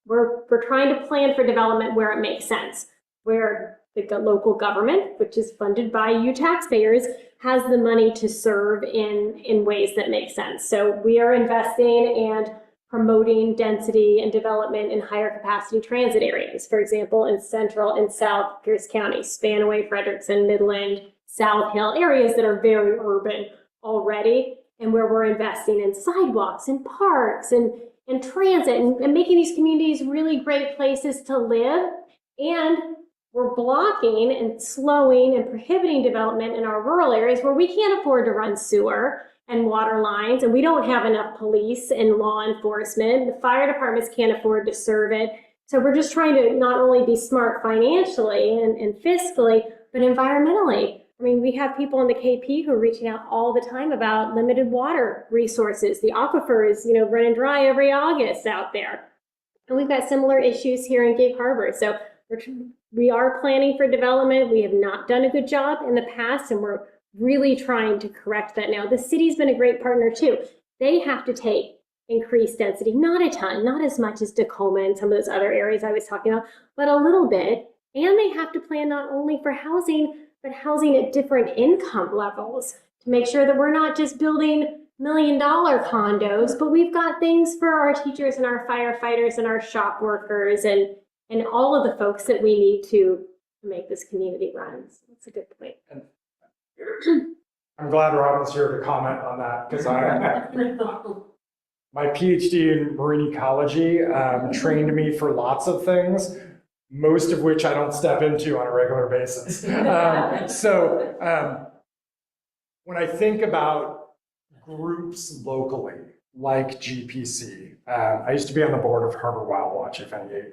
we're trying to plan for development where it makes sense, where the local government, which is funded by you taxpayers, has the money to serve in ways that make sense. So we are investing and promoting density and development in higher capacity transit areas. For example, in Central and South Pierce County, Spanaway, Frederickson, Midland, South Hill, areas that are very urban already, and where we're investing in sidewalks and parks and transit and making these communities really great places to live. And we're blocking and slowing and prohibiting development in our rural areas where we can't afford to run sewer and water lines, and we don't have enough police and law enforcement. The fire departments can't afford to serve it. So we're just trying to not only be smart financially and fiscally, but environmentally. I mean, we have people in the KP who are reaching out all the time about limited water resources. The aquifer is, running dry every August out there. And we've got similar issues here in Gig Harbor. So we are planning for development. We have not done a good job in the past, and we're really trying to correct that now. The city's been a great partner too. They have to take increased density, not a ton, not as much as Tacoma and some of those other areas I was talking about, but a little bit. And they have to plan not only for housing, but housing at different income levels to make sure that we're not just building $1 million condos, but we've got things for our teachers and our firefighters and our shop workers and all of the folks that we need to make this community run. So that's a good point. I'm glad Robin's here to comment on that because my PhD in marine ecology trained me for lots of things, most of which I don't step into on a regular basis. When I think about groups locally, like GPC, I used to be on the board of Harbor Wild Watch, if anybody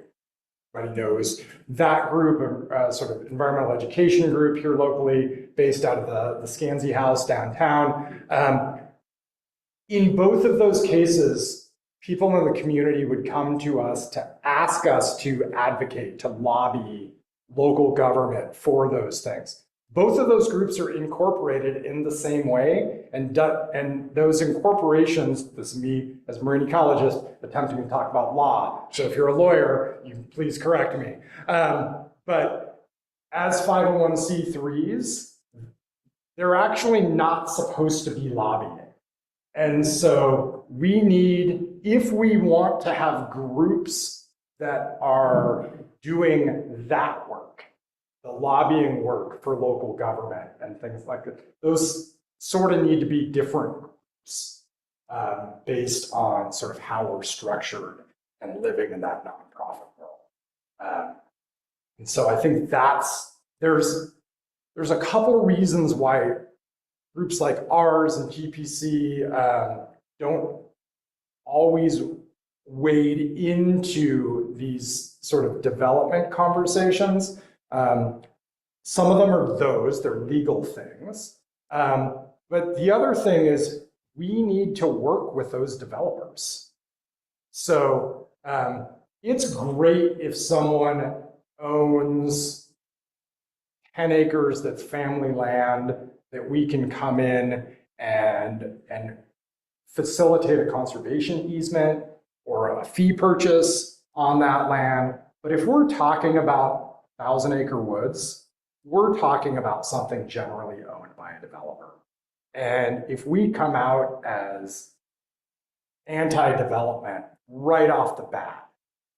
knows that group, a sort of environmental education group here locally, based out of the Scansey House downtown. In both of those cases, people in the community would come to us to ask us to advocate, to lobby local government for those things. Both of those groups are incorporated in the same way, and those incorporations, this is me as a marine ecologist attempting to talk about law, so if you're a lawyer, you can please correct me. But as 501c3s, they're actually not supposed to be lobbying. And so we need, if we want to have groups that are doing that work, the lobbying work for local government and things like that, those sort of need to be different groups based on sort of how we're structured and living in that nonprofit world. And so I think there's a couple reasons why groups like ours and GPC don't always wade into these sort of development conversations. Some of them are they're legal things. But the other thing is we need to work with those developers. So it's great if someone owns 10 acres that's family land that we can come in and facilitate a conservation easement or a fee purchase on that land. But if we're talking about 1,000-acre woods, we're talking about something generally owned by a developer. And if we come out as anti-development right off the bat,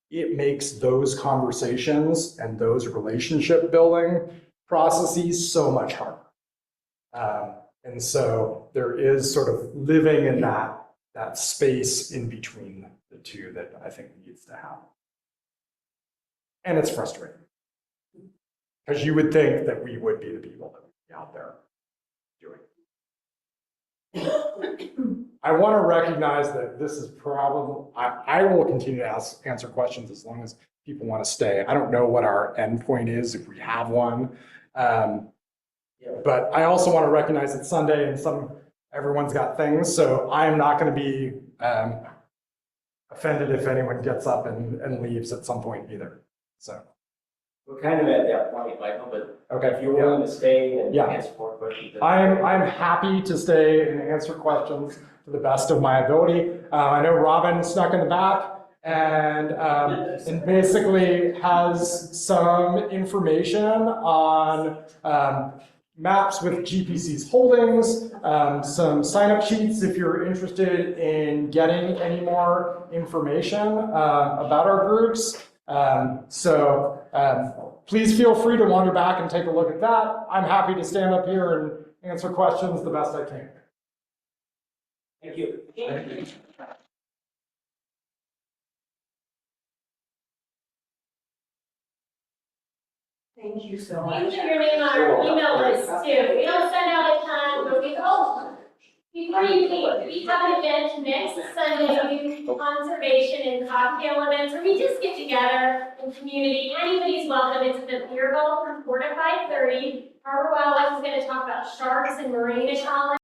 it makes those conversations and those relationship building processes so much harder. And so there is sort of living in that space in between the two that I think needs to happen. And it's frustrating because you would think that we would be the people that would be out there doing. I want to recognize that this is probably, I will continue to answer questions as long as people want to stay. I don't know what our endpoint is, if we have one. But I also want to recognize it's Sunday and everyone's got things, so I am not going to be offended if anyone gets up and leaves at some point either. So We're kind of at that point, Michael, but okay, if you're willing to stay and Yeah. answer more questions. I'm happy to stay and answer questions to the best of my ability. I know Robin snuck in the back and basically has some information on maps with GPC's holdings, some sign-up sheets if you're interested in getting any more information about our groups. Please feel free to wander back and take a look at that. I'm happy to stand up here and answer questions the best I can. Thank you. Thank you. Thank you so You much. put your name on our email list too. We don't send out a ton, but before you leave, we have an event next Sunday, conservation and cocktail events, where we just get together in community. Anybody's welcome. It's at the Beer Vault from 4 to 5:30. Harbor Wildlife is going to talk about sharks and marine ecology.